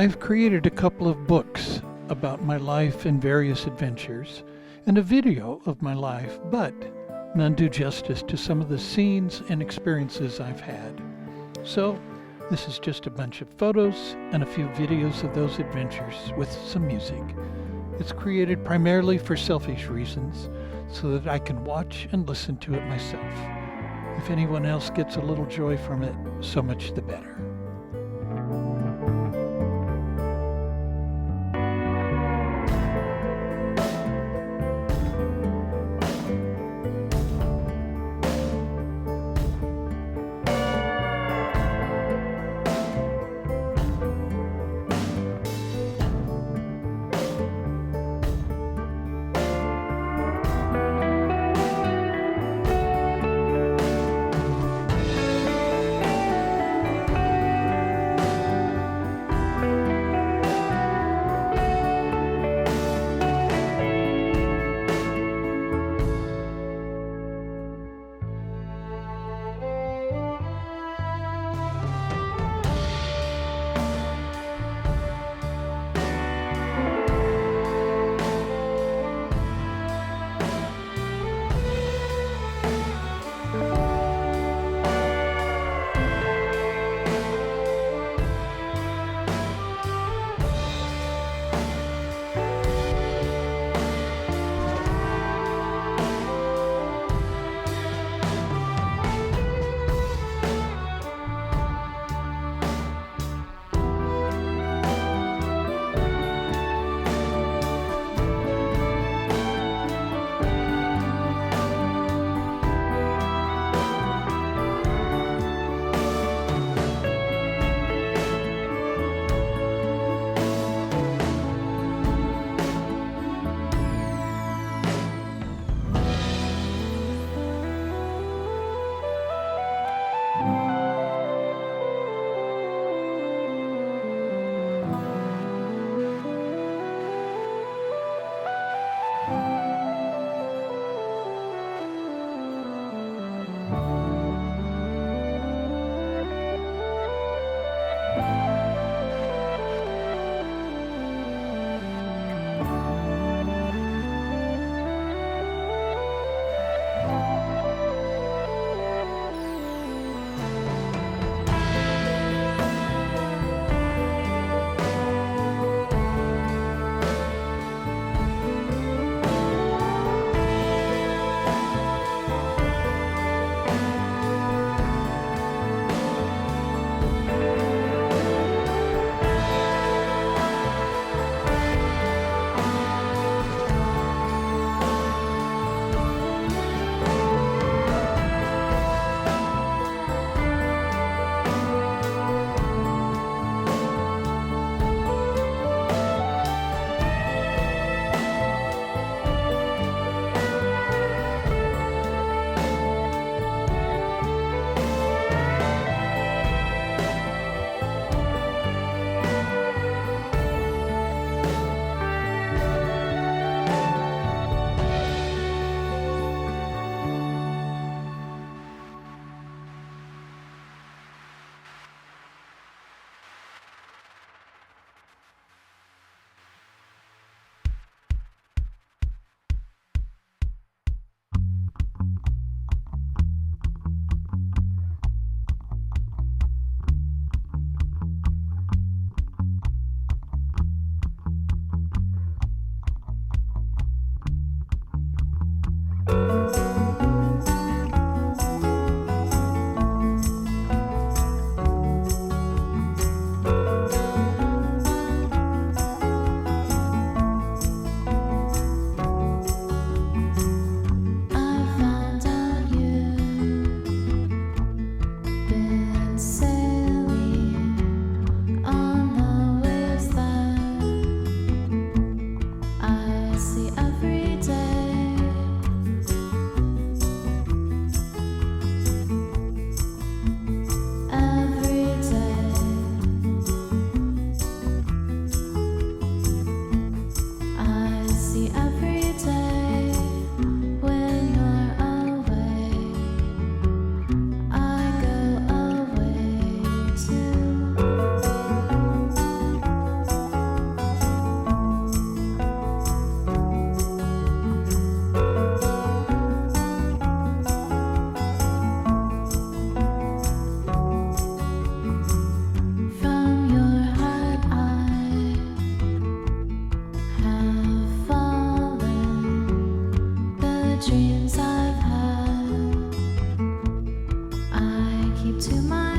I've created a couple of books about my life and various adventures, and a video of my life, but none do justice to some of the scenes and experiences I've had. So, this is just a bunch of photos and a few videos of those adventures with some music. It's created primarily for selfish reasons, so that I can watch and listen to it myself. If anyone else gets a little joy from it, so much the better.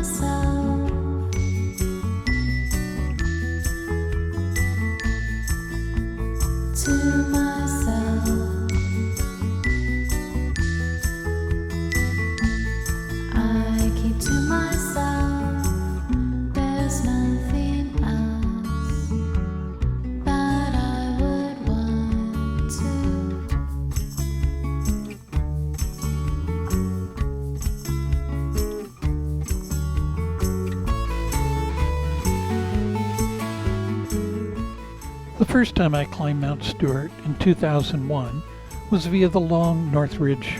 myself. To myself, I keep to myself. There's nothing else that I would want to. The first time I climbed Mount Stewart in 2001 was via the long North Ridge.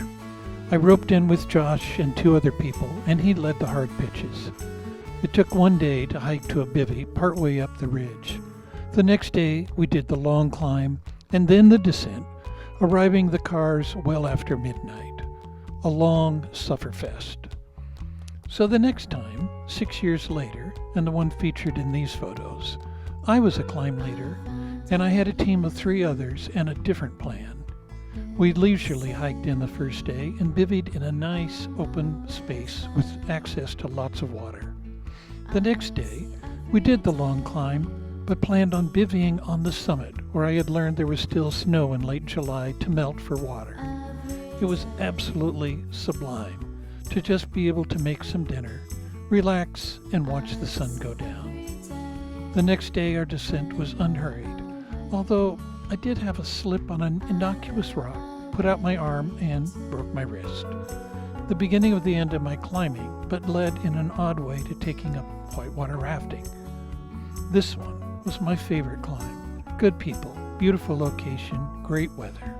I roped in with Josh and 2 other people, and he led the hard pitches. It took 1 day to hike to a bivvy partway up the ridge. The next day we did the long climb and then the descent, arriving the cars well after midnight. A long sufferfest. So the next time, 6 years later, and the one featured in these photos, I was a climb leader, and I had a team of 3 others and a different plan. We leisurely hiked in the first day and bivvied in a nice open space with access to lots of water. The next day, we did the long climb, but planned on bivvying on the summit, where I had learned there was still snow in late July to melt for water. It was absolutely sublime to just be able to make some dinner, relax, and watch the sun go down. The next day our descent was unhurried, although I did have a slip on an innocuous rock, put out my arm, and broke my wrist. The beginning of the end of my climbing, but led in an odd way to taking up whitewater rafting. This one was my favorite climb. Good people, beautiful location, great weather.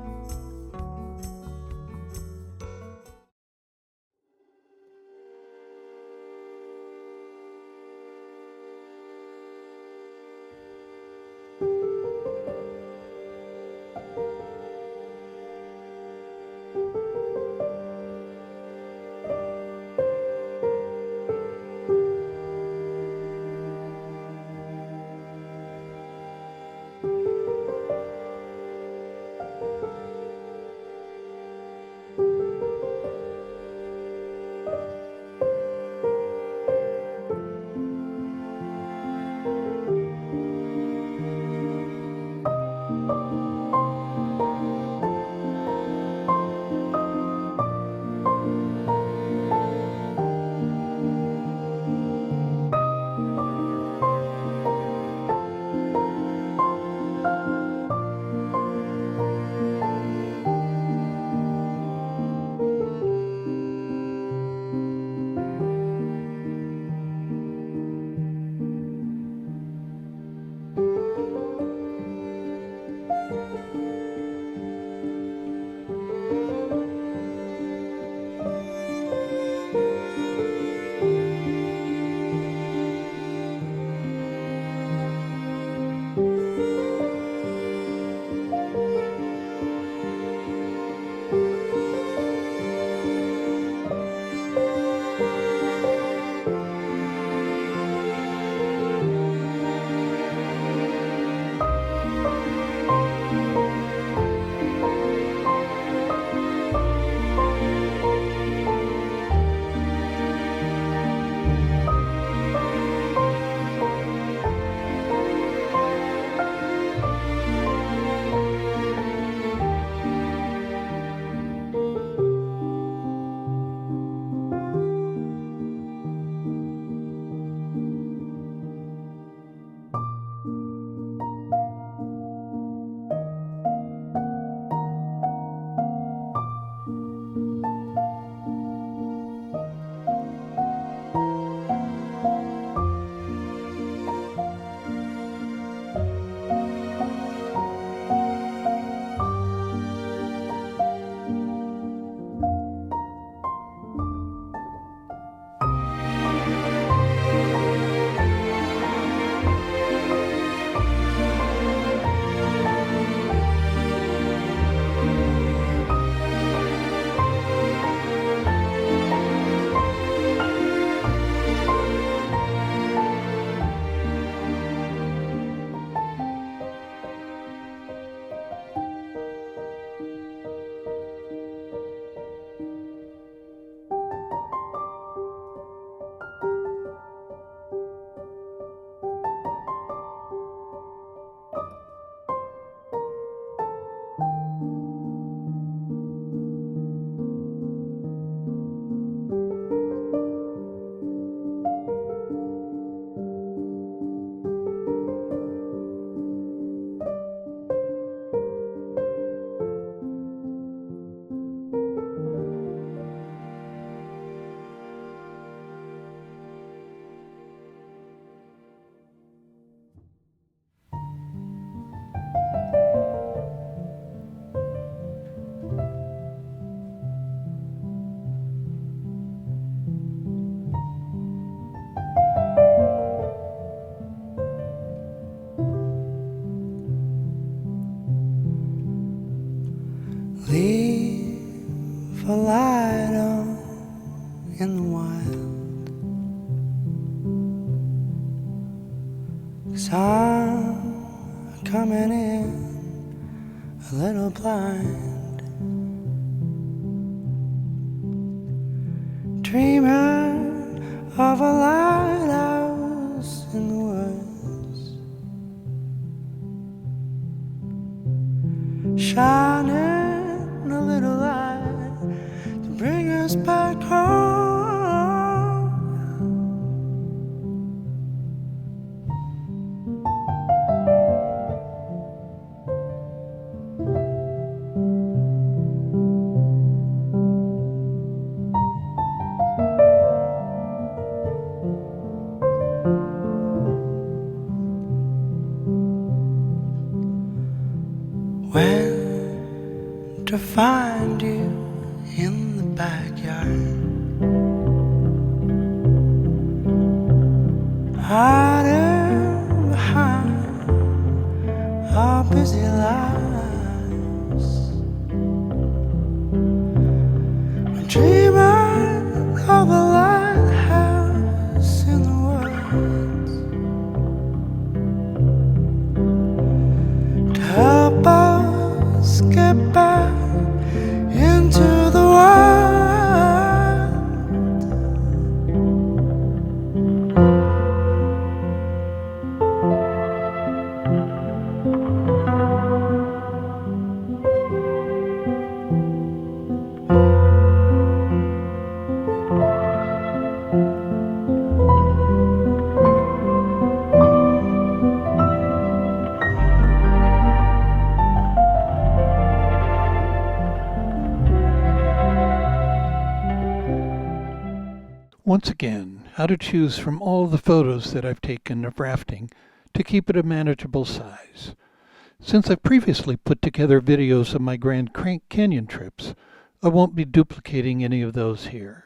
'Cause I'm coming in a little blind, dreaming of a lighthouse in the woods, shining a little light to bring us back home. When to find you in the backyard, hiding behind our busy lives. I'm dreaming of a lighthouse in the woods to help us get back into the world. Once again, how to choose from all the photos that I've taken of rafting to keep it a manageable size. Since I've previously put together videos of my Grand Canyon trips, I won't be duplicating any of those here.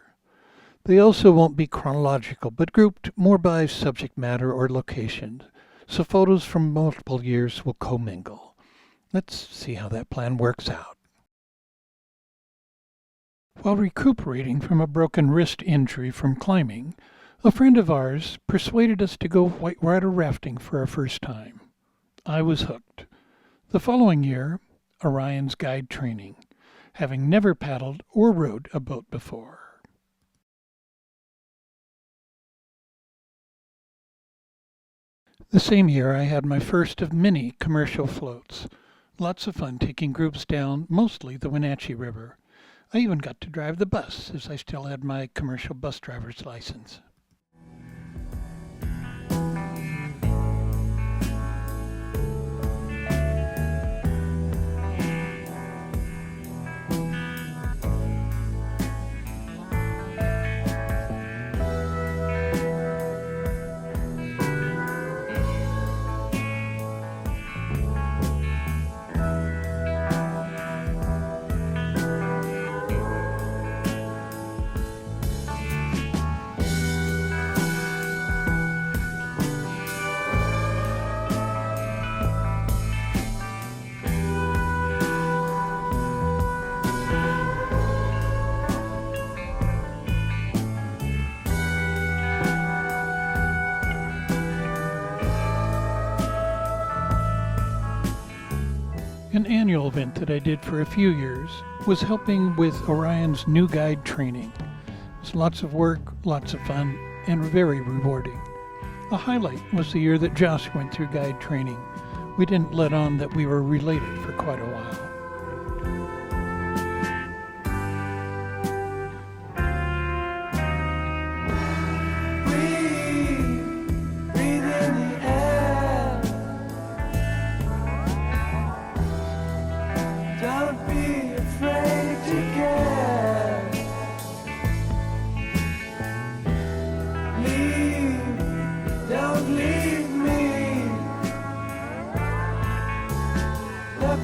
They also won't be chronological, but grouped more by subject matter or location, so photos from multiple years will commingle. Let's see how that plan works out. While recuperating from a broken wrist injury from climbing, a friend of ours persuaded us to go whitewater rafting for our first time. I was hooked. The following year, Orion's guide training, having never paddled or rowed a boat before. The same year, I had my first of many commercial floats. Lots of fun taking groups down, mostly the Wenatchee River. I even got to drive the bus, as I still had my commercial bus driver's license. An annual event that I did for a few years was helping with Orion's new guide training. It was lots of work, lots of fun, and very rewarding. A highlight was the year that Josh went through guide training. We didn't let on that we were related for quite a while.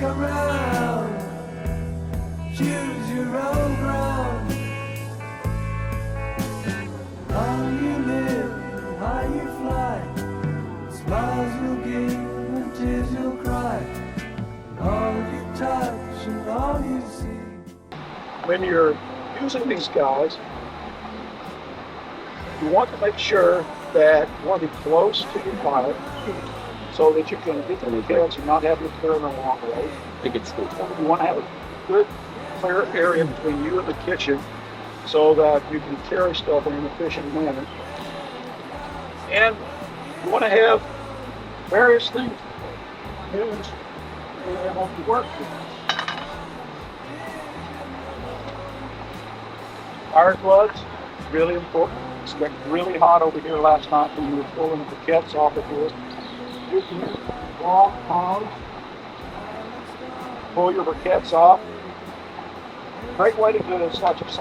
Around, choose your own ground. How you live, how you fly, smiles you'll give and tears you'll cry, all you touch and all you see. When you're using these guides, you want to make sure that you want to be close to your fire so that you can get to the kids and not have to clear them a long way. You want to have a good clear area between you and the kitchen so that you can carry stuff in an efficient manner. And you want to have various things used and help you work with. Fire gloves, really important. It's got really hot over here last night when we were pulling the briquettes off of here. You can use long tongs, pull your briquettes off. Great way to do it is not just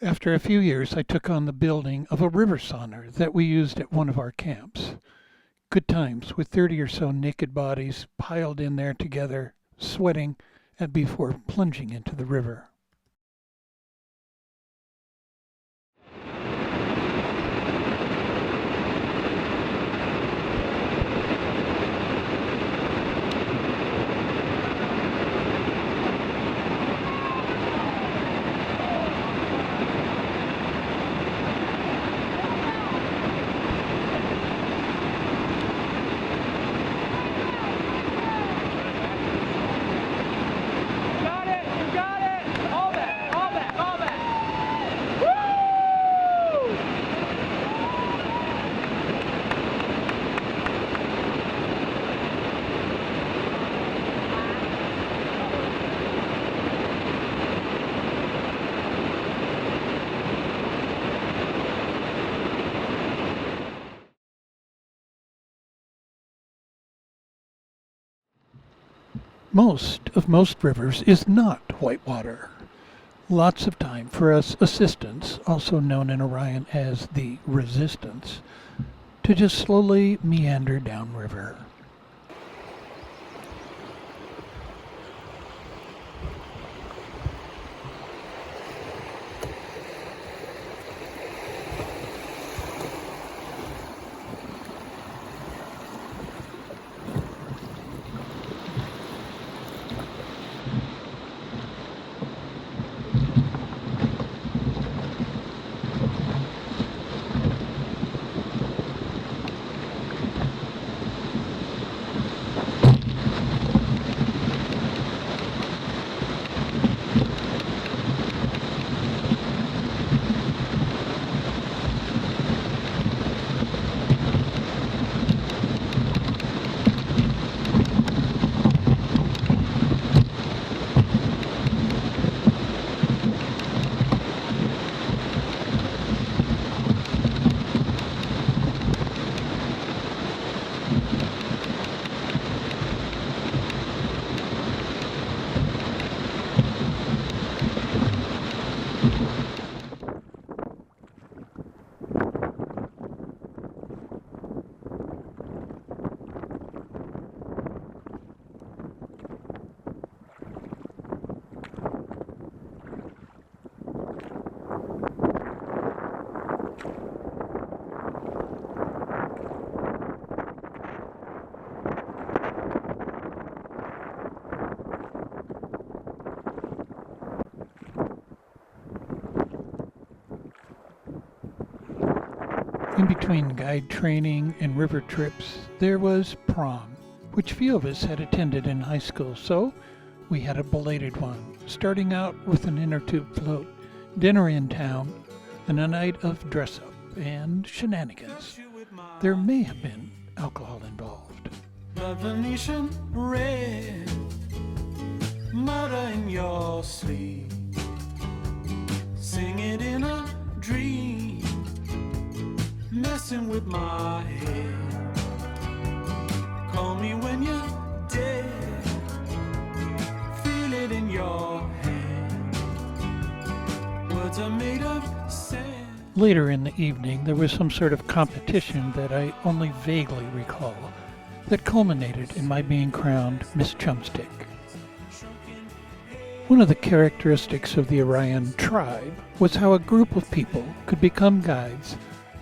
After a few years, I took on the building of a river sauna that we used at one of our camps. Good times with 30 or so naked bodies piled in there together, sweating, and before plunging into the river. Most rivers is not whitewater. Lots of time for us assistants, also known in Orion as the resistance, to just slowly meander downriver. In between guide training and river trips, there was prom, which few of us had attended in high school, so we had a belated one, starting out with an inner tube float, dinner in town, and a night of dress-up and shenanigans. There may have been alcohol involved. The Venetian red, murder in your sleep, sing it in a dream, messing with my head. Call me when you're dead, feel it in your head. Words are made of sand. Later in the evening, there was some sort of competition that I only vaguely recall that culminated in my being crowned Miss Chumstick. One of the characteristics of the Orion tribe was how a group of people could become guides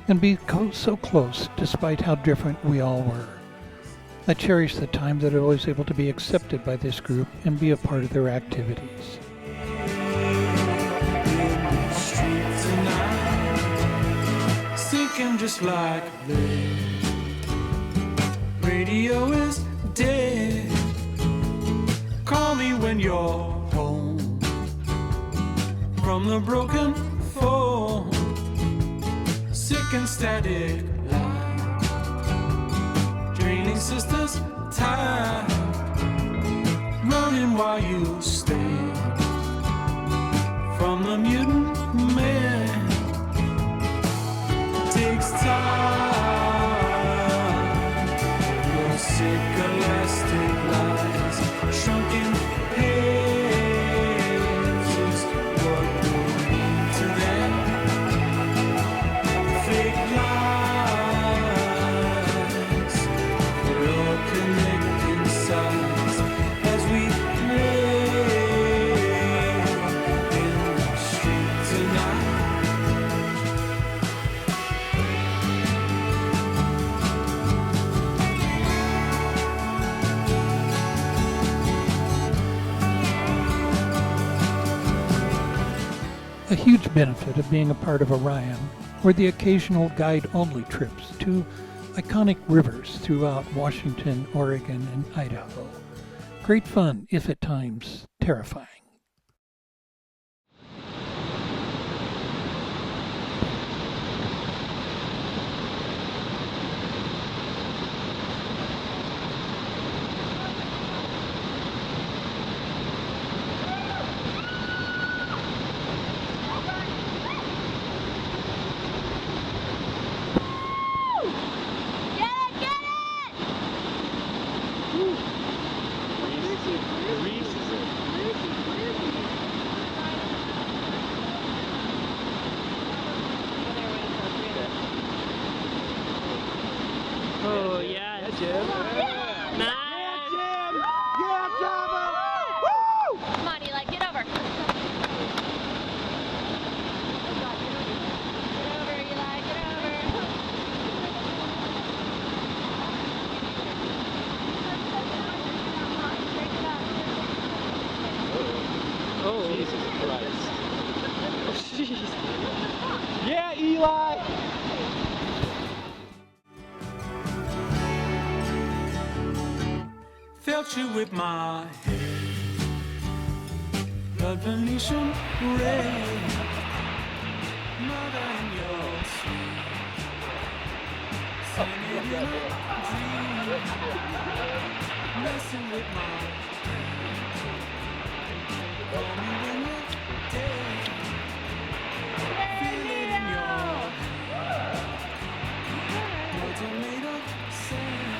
and be so close despite how different we all were. I cherish the time that I was able to be accepted by this group and be a part of their activities. Streets tonight, sinking just like lead. Radio is dead. Call me when you're home from the broken phone. Sick and static line, draining sisters tired, running while you stay from the mutant man. Takes time, your sick elastic lies, shrunken heads is what we mean to them. Fake lies, we're all connecting sides as we live in the street tonight. A huge benefit of being a part of Orion were the occasional guide-only trips to iconic rivers throughout Washington, Oregon, and Idaho. Great fun, if at times terrifying. Oh yeah, Jim. Nice. Come on, Eli, get over. Get over, Eli, get over. Oh, Jesus Christ. Oh, jeez. Yeah, Eli. Felt you with my head, blood Venetian red, mother in your sleep, singing in a dream, messing with my head, call me when you're dead, feel it in your head, words are made of sand.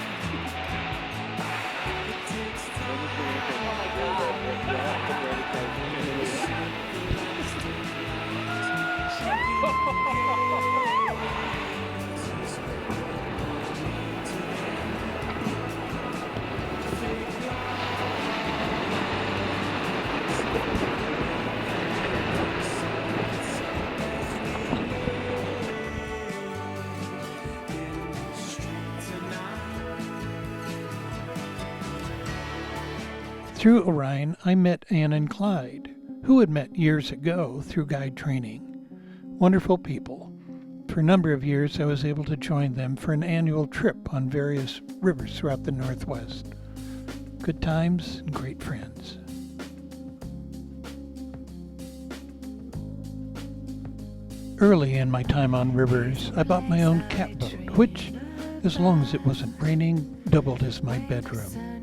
Through Orion, I met Ann and Clyde, who had met years ago through guide training. Wonderful people. For a number of years, I was able to join them for an annual trip on various rivers throughout the Northwest. Good times and great friends. Early in my time on rivers, I bought my own catboat, which, as long as it wasn't raining, doubled as my bedroom.